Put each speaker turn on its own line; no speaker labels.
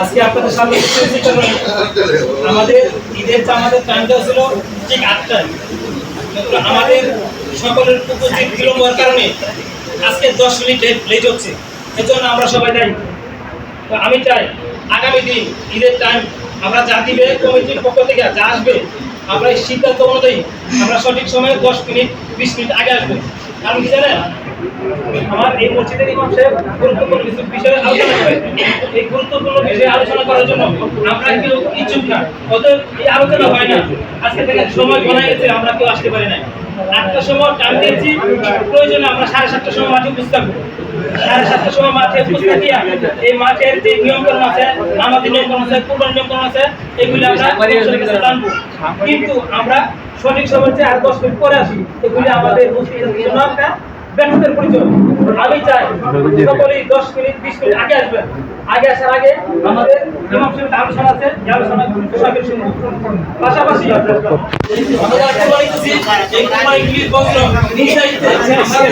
আজকে আপনাদের সামনে আমাদের ঈদের আমাদের টাইমটা ছিল ঠিক 8টায়, কিন্তু আমাদের সকলের উপস্থিত বিলম্বের কারণে আজকে 10 মিনিট লেট হচ্ছে। এজন্য আমরা সবাই দায়ী। তো আমি চাই আগামী দিন ঈদের টাইম আমরা যা দিবে কমিটির পক্ষ থেকে যা আসবে, আমরা এই সিদ্ধান্ত অনুযায়ী আমরা সঠিক সময়ে 10 মিনিট 20 মিনিট আগে আসবো। কারণ কি জানেন, আমার এই মসজিদের ইমাম সাহেব গুরুত্বপূর্ণ কিছু বিষয়ে আলোচনা করেন। এই গুরুত্বপূর্ণ বিষয়ে আলোচনা করার জন্য আমরা কেউ ইচ্ছুক না, অতএব এই আলোচনা হয় না। আজকে থেকে সময় বনা গেছে, আমরা কেউ আসতে পারি না। 8টার সময় টাইম দিয়েছি, প্রয়োজনে আমরা 7:30টার সময় মাঠে উপস্থিত থাকবো। 7:30টার সময় মাঠে উপস্থিত থাকিয়া এই মাঠের যে নিয়মকানুন আছে, নামাজের নিয়মকানুন আছে, কুরবানির নিয়মকানুন আছে, এগুলি আমরা জানবো। কিন্তু আমরা সঠিক সময় চেয়ে আর 10 মিনিট পরে আসি, এগুলি আমাদের মুসলিমদের জন্য একটা ব্যর্থতার পরিচয়। আমি চাই সকলেই 10 মিনিট 20 মিনিট আগে আসবেন। আগে আসার আগে আমাদের ইমাম সাহেবের আলোচনা আছে, এই আলোচনা সকলে শুনবো। পাশাপাশি আমরা কোরবানি করছি, এই কোরবানির বস্ত্র নিঃসারিত আমাদের